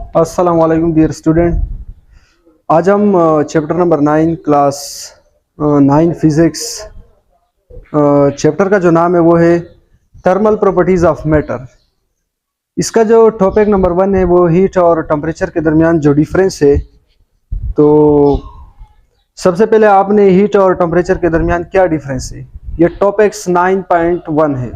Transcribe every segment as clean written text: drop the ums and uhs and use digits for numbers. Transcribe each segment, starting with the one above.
अस्सलाम वालेकुम dear student. आज हम chapter number 9 class 9 physics chapter का जो नाम है वो है थर्मल प्रॉपर्टीज़ ऑफ मैटर। इसका जो टॉपिक नंबर 1 है वो हीट और टेम्परेचर के दरमियान जो डिफरेंस है। तो सबसे पहले आपने हीट और टेम्परेचर के दरमियान क्या डिफरेंस है, ये टॉपिक्स 9.1 है।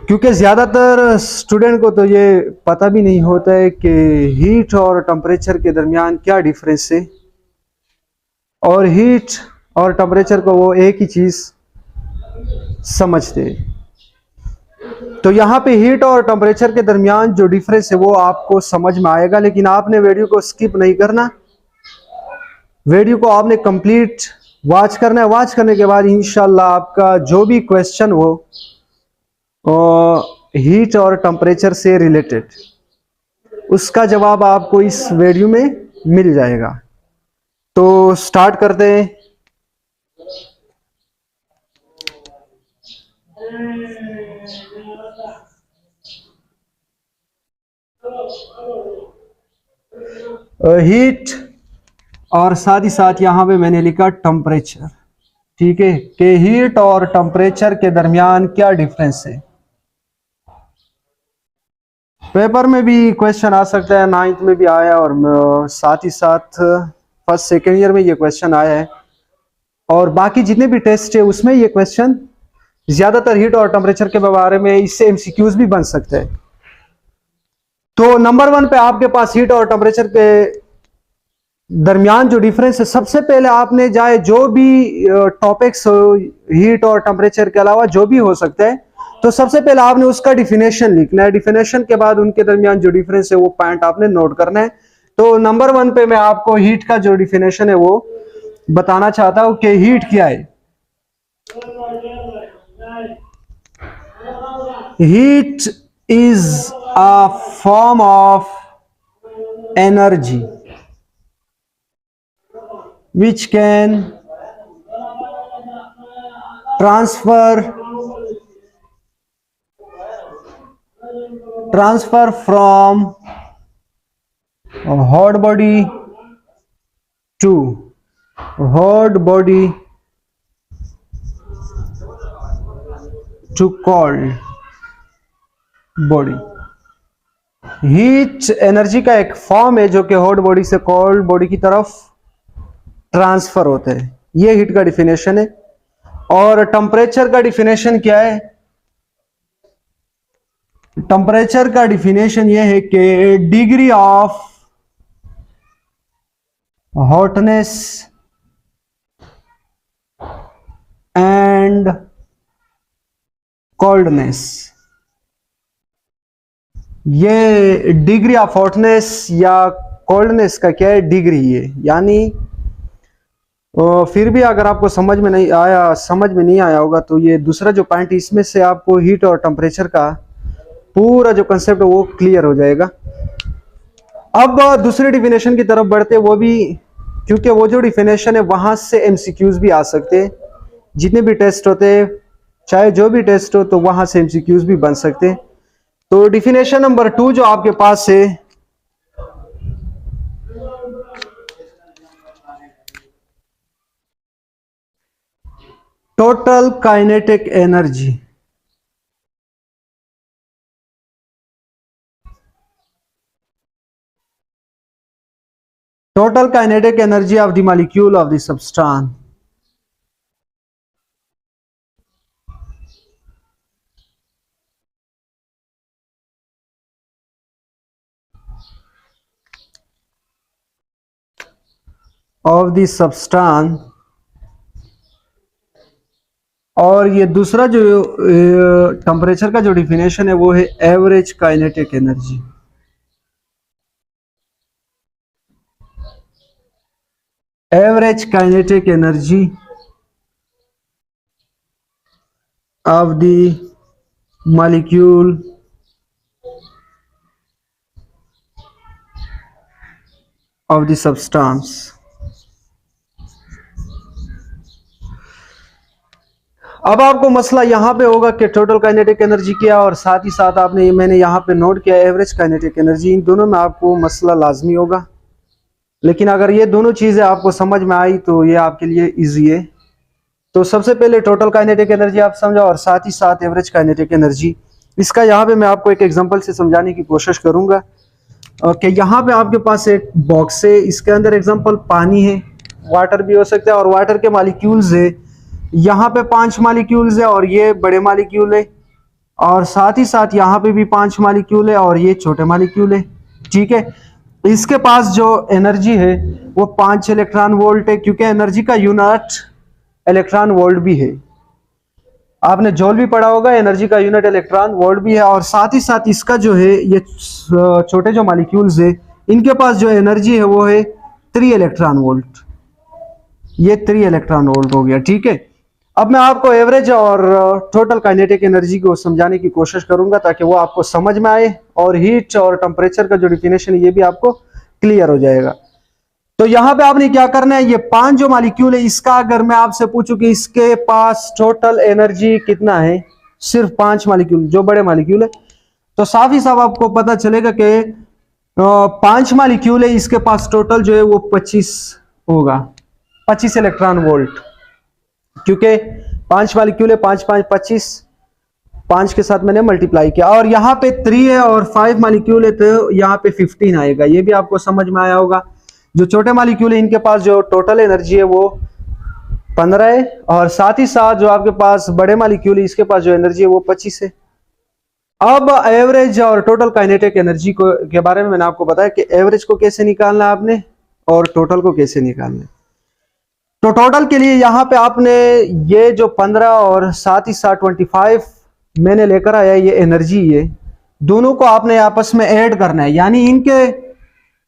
क्योंकि ज़्यादातर स्टूडेंट को तो ये पता भी नहीं होता है कि हीट और टेम्परेचर के दरमियान क्या डिफरेंस है, और हीट और टेम्परेचर को वो एक ही चीज़ समझते हैं। तो यहाँ पे हीट और टेम्परेचर के दरमियान जो डिफरेंस है वो आपको समझ में आएगा, लेकिन आपने वीडियो को स्किप नहीं करना। वीडियो को आपने कंप्लीट वॉच करना है। वॉच करने के बाद इंशाल्लाह आपका जो भी क्वेश्चन हो हीट और टेम्परेचर से रिलेटेड, उसका जवाब आपको इस वीडियो में मिल जाएगा। तो स्टार्ट करते हैं। हीट और साथ ही साथ यहां पे मैंने लिखा टेम्परेचर। ठीक है कि हीट और टेम्परेचर के दरमियान क्या डिफरेंस है। पेपर में भी क्वेश्चन आ सकता है, 9th में भी आया और साथ ही साथ फर्स्ट सेकेंड ईयर में ये क्वेश्चन आया है, और बाकी जितने भी टेस्ट है उसमें ये क्वेश्चन ज्यादातर हीट और टेम्परेचर के बारे में इससे एमसीक्यूज भी बन सकते हैं। तो नंबर 1 पे आपके पास हीट और टेम्परेचर के दरमियान जो डिफरेंस है, सबसे पहले आपने जाए जो भी टॉपिक्स हीट और टेम्परेचर के अलावा जो भी हो सकता है, तो सबसे पहले आपने उसका डिफिनेशन लिखना है। डिफिनेशन के बाद उनके दरमियान जो डिफरेंस है वो पॉइंट आपने नोट करना है। तो नंबर 1 पे मैं आपको हीट का जो डिफिनेशन है वो बताना चाहता हूं कि हीट क्या है। Heat is a form of energy which can transfer from a hot body to cold body। Heat energy का एक फॉर्म है जो कि हॉट बॉडी से कोल्ड बॉडी की तरफ ट्रांसफर होते हैं। ये हीट का डिफिनेशन है। और टेम्परेचर का डिफिनेशन क्या है? टेम्परेचर का डिफिनेशन ये है कि degree of hotness and coldness. ये डिग्री ऑफ हॉटनेस या कोल्डनेस का क्या है? डिग्री है। यानी फिर भी अगर आपको समझ में नहीं आया होगा तो ये दूसरा जो पॉइंट, इसमें से आपको हीट और टेम्परेचर का पूरा जो कंसेप्ट है वो क्लियर हो जाएगा। अब दूसरे डिफिनेशन की तरफ बढ़ते, वो भी क्योंकि वो जो डिफिनेशन है वहां से एमसीक्यूज भी आ सकते हैं। जितने भी टेस्ट होते हैं, चाहे जो भी टेस्ट हो, तो वहां से एमसीक्यूज भी बन सकते हैं। तो डिफिनेशन नंबर 2 जो आपके पास है, total kinetic energy. Total kinetic energy of the molecule of the substance और ये दूसरा जो टेम्परेचर का जो डिफिनेशन है वो है average kinetic energy. Average kinetic energy of the molecule of the substance. अब आपको मसला यहाँ पे होगा कि टोटल काइनेटिक एनर्जी क्या और साथ ही साथ आपने मैंने यहाँ पे नोट किया एवरेज काइनेटिक एनर्जी। इन दोनों में आपको मसला लाजमी होगा, लेकिन अगर ये दोनों चीजें आपको समझ में आई तो ये आपके लिए इजी है। तो सबसे पहले टोटल काइनेटिक एनर्जी आप समझो और साथ ही साथ एवरेज काइनेटिक एनर्जी। इसका यहाँ पे मैं आपको एक एग्जांपल से समझाने की कोशिश करूंगा कि यहाँ पे आपके पास एक बॉक्स है, इसके अंदर एग्जांपल पानी है, वाटर भी हो सकता है और वाटर के मालिक्यूल्स है। यहाँ पे 5 मालिक्यूल्स है और ये बड़े मालिक्यूल है, और साथ ही साथ यहाँ पे भी 5 मालिक्यूल है और ये छोटे मालिक्यूल है। ठीक है, इसके पास जो एनर्जी है वो 5 इलेक्ट्रॉन वोल्ट है, क्योंकि एनर्जी का यूनिट इलेक्ट्रॉन वोल्ट भी है। आपने जॉल भी पढ़ा होगा, एनर्जी का यूनिट इलेक्ट्रॉन वोल्ट भी है। और साथ ही साथ इसका जो है ये छोटे जो मॉलिक्यूल्स है इनके पास जो एनर्जी है वो है 3 इलेक्ट्रॉन वोल्ट। ये 3 इलेक्ट्रॉन वोल्ट हो गया। ठीक है, अब मैं आपको एवरेज और टोटल काइनेटिक एनर्जी को समझाने की कोशिश करूंगा ताकि वो आपको समझ में आए और हीट और टेम्परेचर का जो डिफिनेशन है ये भी आपको क्लियर हो जाएगा। तो यहां पे आपने क्या करना है, ये 5 जो मॉलिक्यूल है इसका अगर मैं आपसे पूछूं कि इसके पास टोटल एनर्जी कितना है, सिर्फ 5 मॉलिक्यूल जो बड़े मॉलिक्यूल है, तो साफ ही साफ आपको पता चलेगा कि 5 मॉलिक्यूल है, इसके पास टोटल जो है वो 25 होगा, 25 इलेक्ट्रॉन वोल्ट। क्योंकि 5 मॉलिक्यूल है, 5 5 25, 5 के साथ मैंने मल्टीप्लाई किया। और यहाँ पे 3 है और 5 मॉलिक्यूल है तो यहाँ पे 15 आएगा। ये भी आपको समझ में आया होगा। जो छोटे मॉलिक्यूल है इनके पास जो टोटल एनर्जी है वो 15 है, और साथ ही साथ जो आपके पास बड़े मॉलिक्यूल है इसके पास जो एनर्जी है वो 25 है। अब एवरेज और टोटल काइनेटिक एनर्जी को के बारे में मैंने आपको बताया कि एवरेज को कैसे निकालना है आपने और टोटल को कैसे निकालना है। तो टोटल के लिए यहाँ पे आपने ये जो 15 और साथ ही साथ 25 मैंने लेकर आया ये एनर्जी, ये दोनों को आपने आपस में ऐड करना है। यानी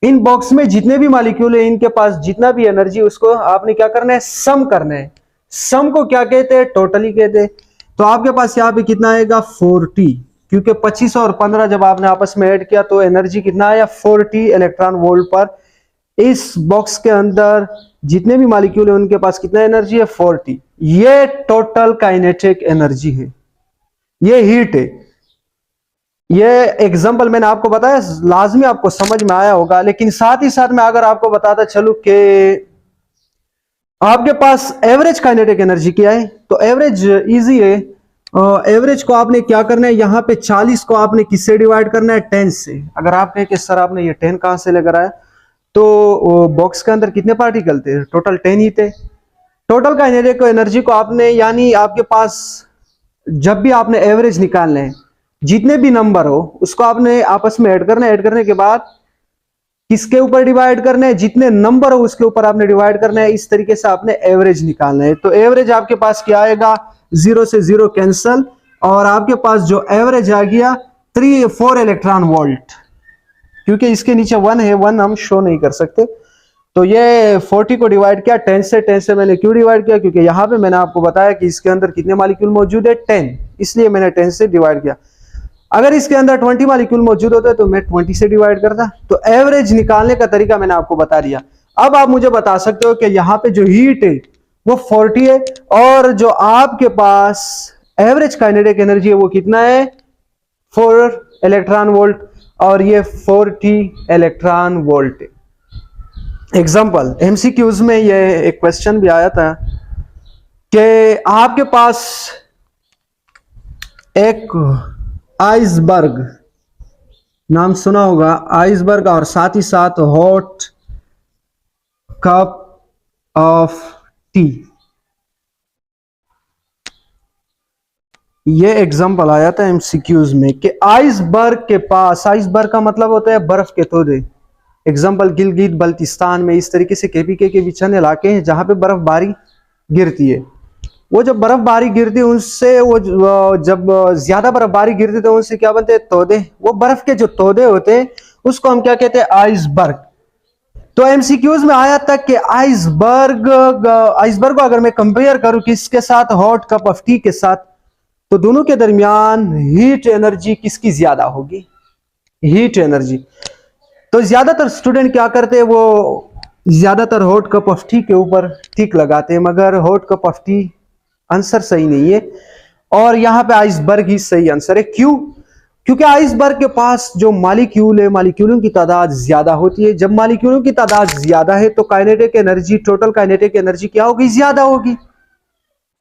इन बॉक्स में जितने भी मॉलिक्यूल है इनके पास जितना भी एनर्जी उसको आपने क्या करना है, सम करना है। सम को क्या कहते हैं, टोटली कहते हैं। तो आपके पास यहाँ पे कितना आएगा 40, क्योंकि 25 और 15 जब आपने आपस में ऐड किया तो एनर्जी कितना आया 40 इलेक्ट्रॉन वोल्ट पर। इस बॉक्स के अंदर जितने भी मॉलिक्यूल है उनके पास कितना एनर्जी है 40। ये टोटल काइनेटिक एनर्जी है, ये हीट है। ये एग्जांपल मैंने आपको बताया, लाजमी आपको समझ में आया होगा। लेकिन साथ ही साथ मैं अगर आपको बताता चलूं कि आपके पास एवरेज काइनेटिक एनर्जी क्या है, तो एवरेज इजी है। एवरेज को आपने क्या करना है, यहाँ पे 40 को आपने किससे डिवाइड करना है, 10 से। अगर आप कहें कि सर आपने ये 10 कहां से लेकर आया, तो बॉक्स के अंदर कितने पार्टिकल थे, टोटल 10 ही थे। टोटल काइनेटिक एनर्जी को आपने, यानी आपके पास जब भी आपने एवरेज निकालना है जितने भी नंबर हो उसको आपने आपस में ऐड करना है। ऐड करने के बाद किसके ऊपर डिवाइड करना है, जितने नंबर हो उसके ऊपर आपने डिवाइड करना है। इस तरीके से आपने एवरेज निकालना है। तो एवरेज आपके पास क्या आएगा, 0 से 0 कैंसल, और आपके पास जो एवरेज आ गया 4 इलेक्ट्रॉन वोल्ट। क्योंकि इसके नीचे 1 है, 1 हम शो नहीं कर सकते। तो ये 40 को डिवाइड किया 10 से। 10 से मैंने क्यों डिवाइड किया, क्योंकि यहाँ पे मैंने आपको बताया कि इसके अंदर कितने मॉलिक्यूल मौजूद है 10, इसलिए मैंने 10 से डिवाइड किया। अगर इसके अंदर 20 मॉलिक्यूल मौजूद होते तो मैं 20 से डिवाइड करता। तो एवरेज निकालने का तरीका मैंने आपको बता दिया। अब आप मुझे बता सकते हो कि यहाँ पे जो हीट है वो 40 है, और जो आपके पास एवरेज काइनेटिक एनर्जी है वो कितना है 4 इलेक्ट्रॉन वोल्ट, और ये 40 इलेक्ट्रॉन वोल्ट है। एग्जाम्पल एमसीक्यूज में ये एक क्वेश्चन भी आया था कि आपके पास एक आइसबर्ग, नाम सुना होगा आइसबर्ग, और साथ ही साथ हॉट कप ऑफ टी। ये एग्जाम्पल आया था एमसीक्यूज में कि आइसबर्ग के पास, आइसबर्ग का मतलब होता है बर्फ के तोदे। एग्जाम्पल गिलगित बल्तिस्तान में, इस तरीके से केपीके के बीच इलाके हैं जहां पे बर्फबारी गिरती है। वो जब बर्फबारी गिरती है उनसे, वो जब ज्यादा बर्फबारी गिरती तो उनसे क्या बनते हैं, तोदे। वो बर्फ के जो तोदे होते हैं उसको हम क्या कहते हैं, आइसबर्ग। तो एमसीक्यूज में आया था कि आइसबर्ग को अगर मैं कंपेयर करूं किसके साथ, हॉट कप ऑफ टी के साथ, तो दोनों के दरमियान हीट एनर्जी किसकी ज्यादा होगी, हीट एनर्जी। तो ज्यादातर स्टूडेंट क्या करते हैं, वो ज्यादातर हॉट कप ऑफ टी के ऊपर टिक लगाते हैं, मगर hot cup of T answer सही नहीं है। और यहाँ पे आइसबर्ग ही सही आंसर है। क्यों? क्योंकि आइसबर्ग के पास जो मॉलिक्यूल है, मॉलिक्यूलों की तादाद ज्यादा होती है। जब मॉलिक्यूलों की तादाद ज्यादा है तो kinetic energy, total kinetic energy क्या होगी? ज्यादा होगी।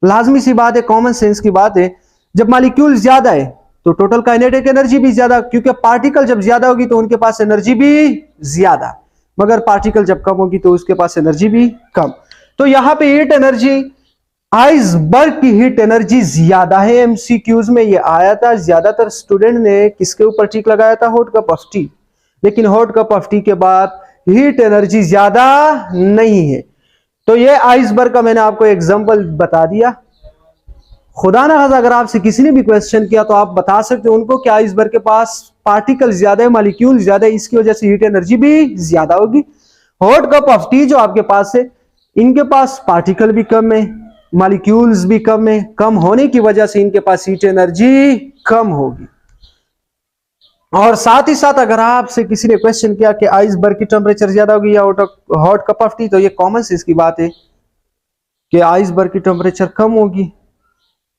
लाजमी सी बात है, कॉमन सेंस की बात है। जब मॉलिक्यूल ज्यादा है तो टोटल काइनेटिक एनर्जी भी ज्यादा, क्योंकि पार्टिकल जब ज्यादा होगी तो उनके पास एनर्जी भी ज्यादा, मगर पार्टिकल जब कम होगी तो उसके पास एनर्जी भी कम। तो यहां पे हीट एनर्जी, आइसबर्ग की हीट एनर्जी ज्यादा है। एमसीक्यूज में ये आया था। ज्यादातर स्टूडेंट ने किसके ऊपर टिक लगाया था? Hot cup of T. लेकिन हॉट कप ऑफ टी के बाद हीट एनर्जी ज्यादा नहीं है। तो ये आइसबर्ग का मैंने आपको एग्जांपल बता दिया। खुदा ना खास्ता अगर आपसे किसी ने भी क्वेश्चन किया तो आप बता सकते हो उनको कि आइसबर्ग के पास पार्टिकल ज्यादा है, मॉलिक्यूल ज्यादा है, इसकी वजह से हीट एनर्जी भी ज्यादा होगी। हॉट कप ऑफ टी जो आपके पास है, इनके पास पार्टिकल भी कम है, मॉलिक्यूल्स भी कम है। कम होने की वजह से इनके पास हीट एनर्जी कम होगी। और साथ ही साथ अगर आपसे किसी ने क्वेश्चन किया कि आइसबर्ग की टेम्परेचर ज्यादा होगी या हॉट कप ऑफ टी, तो ये कॉमन सेंस की बात है कि आइसबर्ग की टेम्परेचर कम होगी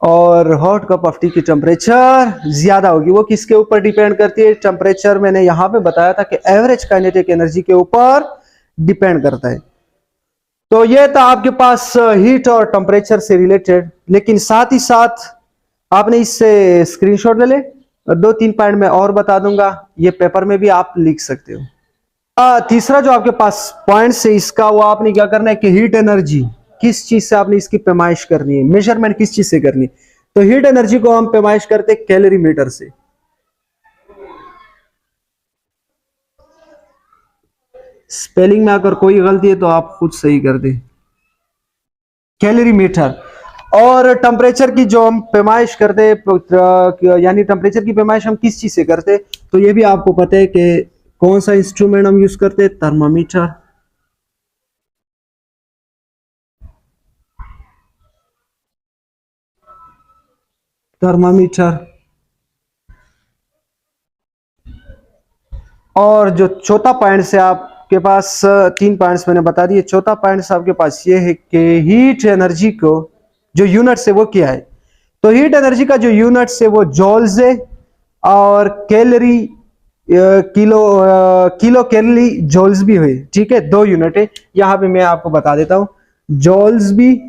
और हॉट कप ऑफ टी की टेम्परेचर ज्यादा होगी। वो किसके ऊपर डिपेंड करती है? टेम्परेचर मैंने यहां पे बताया था कि एवरेज काइनेटिक एनर्जी के ऊपर डिपेंड करता है। तो ये था आपके पास हीट और टेम्परेचर से रिलेटेड। लेकिन साथ ही साथ आपने इससे स्क्रीनशॉट ले ले। 2-3 पॉइंट मैं और बता दूंगा, ये पेपर में भी आप लिख सकते हो। तीसरा जो आपके पास पॉइंट है इसका, वो आपने क्या करना है कि हीट एनर्जी किस चीज से आपने इसकी पैमाइश करनी है, मेजरमेंट किस चीज से करनी है। तो हीट एनर्जी को हम पैमाइश करते हैं कैलोरी मीटर से। स्पेलिंग में अगर कोई गलती है तो आप खुद सही कर दे। Calorie meter. और टेम्परेचर की जो हम पैमाइश करते, यानी टेम्परेचर की पैमाइश हम किस चीज से करते, तो ये भी आपको पता है कि कौन सा इंस्ट्रूमेंट हम यूज करते? थर्मामीटर। थर्मामीटर। और जो चौथा पॉइंट से आपके पास 3 पॉइंट्स मैंने बता दिए। चौथा पॉइंट आपके पास ये है कि हीट एनर्जी को जो यूनिट्स है वो क्या है। तो हीट एनर्जी का जो यूनिट्स है वो जॉल्स है और कैलोरी, किलो कैलोरी जॉल्स भी हुए। ठीक है, 2 यूनिट है। यहां पे मैं आपको बता देता हूं, जॉल्स भी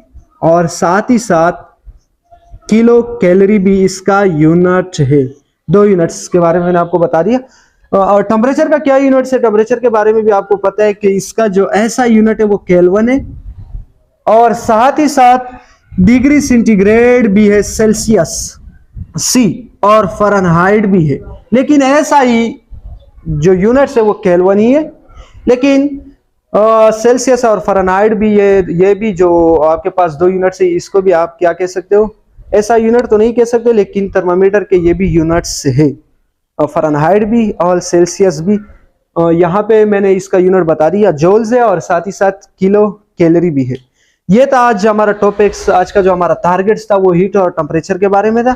और साथ ही साथ किलो कैलोरी भी इसका यूनिट है। 2 यूनिट्स के बारे में मैंने आपको बता दिया। और टेम्परेचर का क्या यूनिट है? टेम्परेचर के बारे में भी आपको पता है कि इसका जो ऐसा यूनिट है वो केल्विन है। और साथ ही साथ डिग्री सेंटीग्रेड भी है, सेल्सियस सी, और फ़ारेनहाइट भी है। लेकिन ऐसा ही जो यूनिट्स है वो केल्विन ही है। लेकिन सेल्सियस और फ़ारेनहाइट भी, ये भी जो आपके पास 2 यूनिट्स है, इसको भी आप क्या कह सकते हो? ऐसा यूनिट तो नहीं कह सकते, लेकिन थर्मामीटर के ये भी यूनिट्स है, फ़ारेनहाइट भी और सेल्सियस भी। यहाँ पे मैंने इसका यूनिट बता दिया, जॉल्स है, और साथ ही साथ किलो कैलोरी भी है। ये था आज हमारा टॉपिक्स। आज का जो हमारा टारगेट्स था वो हीट और टेम्परेचर के बारे में था।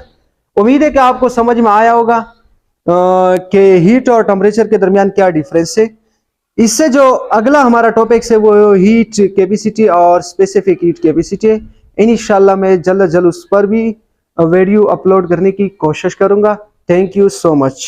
उम्मीद है कि आपको समझ में आया होगा कि हीट और टेम्परेचर के दरमियान क्या डिफरेंस है। इससे जो अगला हमारा टॉपिक्स है वो हीट कैपेसिटी और स्पेसिफिक हीट कैपेसिटी है। इंशाल्लाह मैं जल्द जल्द उस पर भी वीडियो अपलोड करने की कोशिश करूंगा। Thank you so much.